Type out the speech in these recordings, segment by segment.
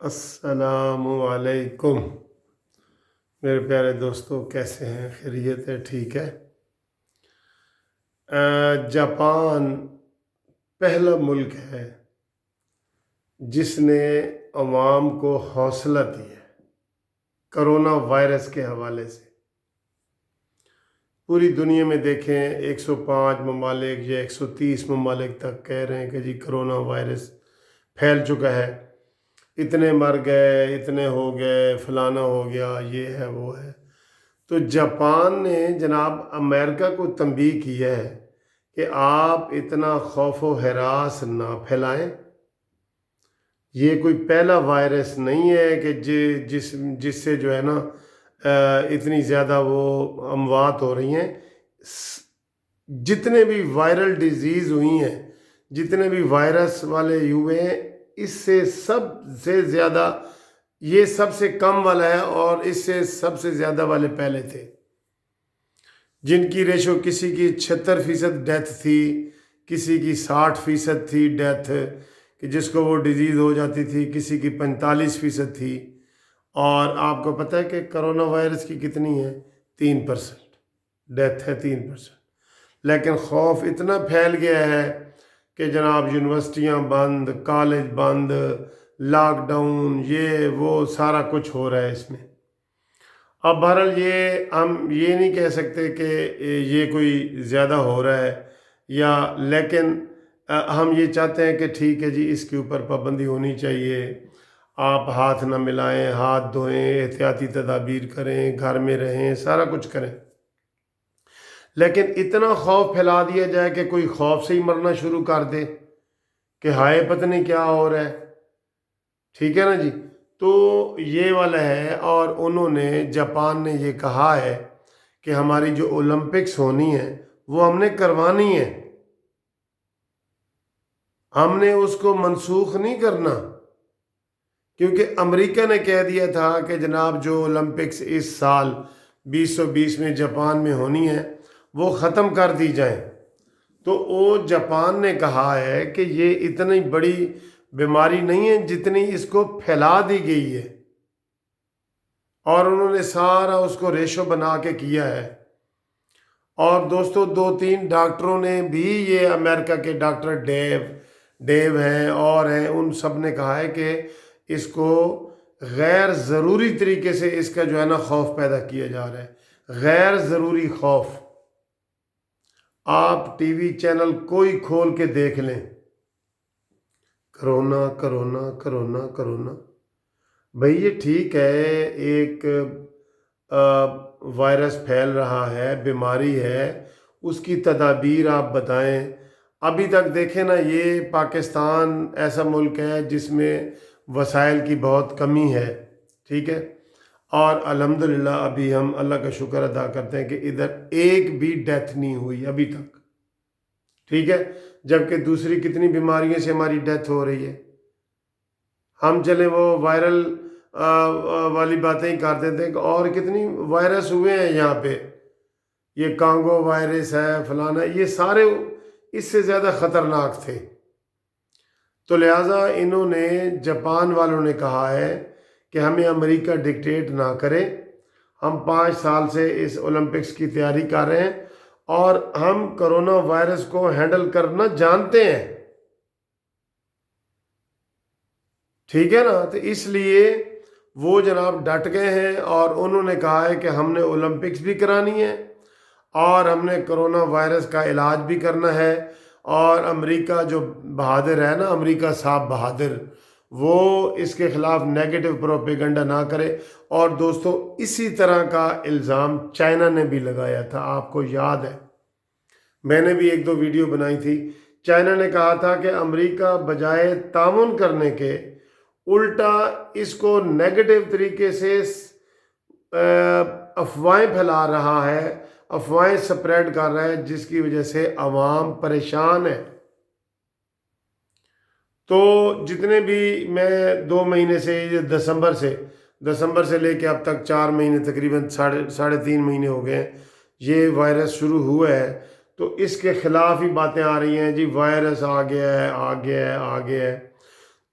السلام علیکم میرے پیارے دوستو، کیسے ہیں؟ خیریت ہے؟ ٹھیک ہے۔ جاپان پہلا ملک ہے جس نے عوام کو حوصلہ دیا کرونا وائرس کے حوالے سے۔ پوری دنیا میں دیکھیں 105 ممالک یا 130 ممالک تک کہہ رہے ہیں کہ جی کرونا وائرس پھیل چکا ہے، اتنے مر گئے، اتنے ہو گئے، فلانا ہو گیا، یہ ہے وہ ہے۔ تو جاپان نے جناب امریکہ کو تنبیہ کیا ہے کہ آپ اتنا خوف و ہراس نہ پھیلائیں۔ یہ کوئی پہلا وائرس نہیں ہے کہ جس سے جو ہے نا اتنی زیادہ وہ اموات ہو رہی ہیں۔ جتنے بھی وائرل ڈیزیز ہوئی ہیں، جتنے بھی وائرس والے ہوئے ہیں، اس سے سب سے زیادہ یہ سب سے کم والا ہے، اور اس سے سب سے زیادہ والے پہلے تھے، جن کی ریشو کسی کی 76% ڈیتھ تھی، کسی کی 60% تھی ڈیتھ کہ جس کو وہ ڈیزیز ہو جاتی تھی، کسی کی 45% تھی۔ اور آپ کو پتہ ہے کہ کرونا وائرس کی کتنی ہے؟ 3% ڈیتھ ہے، 3%۔ لیکن خوف اتنا پھیل گیا ہے کہ جناب یونیورسٹیاں بند، کالج بند، لاک ڈاؤن، یہ وہ سارا کچھ ہو رہا ہے اس میں۔ اب بہرحال ہم یہ نہیں کہہ سکتے کہ یہ کوئی زیادہ ہو رہا ہے لیکن ہم یہ چاہتے ہیں کہ ٹھیک ہے جی، اس کے اوپر پابندی ہونی چاہیے۔ آپ ہاتھ نہ ملائیں، ہاتھ دھوئیں، احتیاطی تدابیر کریں، گھر میں رہیں، سارا کچھ کریں۔ لیکن اتنا خوف پھیلا دیا جائے کہ کوئی خوف سے ہی مرنا شروع کر دے کہ ہائے پتہ نہیں کیا ہو رہا ہے، ٹھیک ہے نا جی؟ تو یہ والا ہے۔ اور انہوں نے جاپان نے یہ کہا ہے کہ ہماری جو اولمپکس ہونی ہے وہ ہم نے کروانی ہے، ہم نے اس کو منسوخ نہیں کرنا، کیونکہ امریکہ نے کہہ دیا تھا کہ جناب جو اولمپکس اس سال 2020 میں جاپان میں ہونی ہے وہ ختم کر دی جائیں۔ تو وہ جاپان نے کہا ہے کہ یہ اتنی بڑی بیماری نہیں ہے جتنی اس کو پھیلا دی گئی ہے، اور انہوں نے سارا اس کو ریشو بنا کے کیا ہے۔ اور دوستو 2-3 ڈاکٹروں نے بھی، یہ امریکہ کے ڈاکٹر ڈیو ہیں اور ہیں، ان سب نے کہا ہے کہ اس کو غیر ضروری طریقے سے اس کا جو ہے نا خوف پیدا کیا جا رہا ہے، غیر ضروری خوف۔ آپ ٹی وی چینل کوئی کھول کے دیکھ لیں، کرونا کرونا کرونا کرونا۔ بھئی یہ ٹھیک ہے، ایک وائرس پھیل رہا ہے، بیماری ہے، اس کی تدابیر آپ بتائیں۔ ابھی تک دیکھیں نا، یہ پاکستان ایسا ملک ہے جس میں وسائل کی بہت کمی ہے، ٹھیک ہے، اور الحمدللہ ابھی ہم اللہ کا شکر ادا کرتے ہیں کہ ادھر ایک بھی ڈیتھ نہیں ہوئی ابھی تک، ٹھیک ہے، جبکہ دوسری کتنی بیماریوں سے ہماری ڈیتھ ہو رہی ہے۔ ہم چلیں وہ وائرل والی باتیں ہی کر دیتے ہیں کہ اور کتنی وائرس ہوئے ہیں یہاں پہ، یہ کانگو وائرس ہے، فلانا، یہ سارے اس سے زیادہ خطرناک تھے۔ تو لہٰذا انہوں نے، جاپان والوں نے کہا ہے کہ ہمیں امریکہ ڈکٹیٹ نہ کرے، ہم 5 سال سے اس اولمپکس کی تیاری کر رہے ہیں اور ہم کرونا وائرس کو ہینڈل کرنا جانتے ہیں، ٹھیک ہے نا؟ تو اس لیے وہ جناب ڈٹ گئے ہیں اور انہوں نے کہا ہے کہ ہم نے اولمپکس بھی کرانی ہے اور ہم نے کرونا وائرس کا علاج بھی کرنا ہے۔ اور امریکہ جو بہادر ہے نا، امریکہ صاحب بہادر، وہ اس کے خلاف نیگیٹو پروپیگنڈا نہ کرے۔ اور دوستو اسی طرح کا الزام چائنا نے بھی لگایا تھا، آپ کو یاد ہے، میں نے بھی 1-2 ویڈیو بنائی تھی۔ چائنا نے کہا تھا کہ امریکہ بجائے تعاون کرنے کے الٹا اس کو نیگیٹو طریقے سے افواہیں پھیلا رہا ہے، افواہیں سپریڈ کر رہا ہے، جس کی وجہ سے عوام پریشان ہے۔ تو جتنے بھی میں 2 مہینے سے، دسمبر سے لے کے اب تک 4 مہینے، تقریباً 3.5 مہینے ہو گئے ہیں یہ وائرس شروع ہوا ہے، تو اس کے خلاف ہی باتیں آ رہی ہیں، جی وائرس آ گیا ہے، آ گیا ہے، آ گیا ہے۔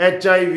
HIV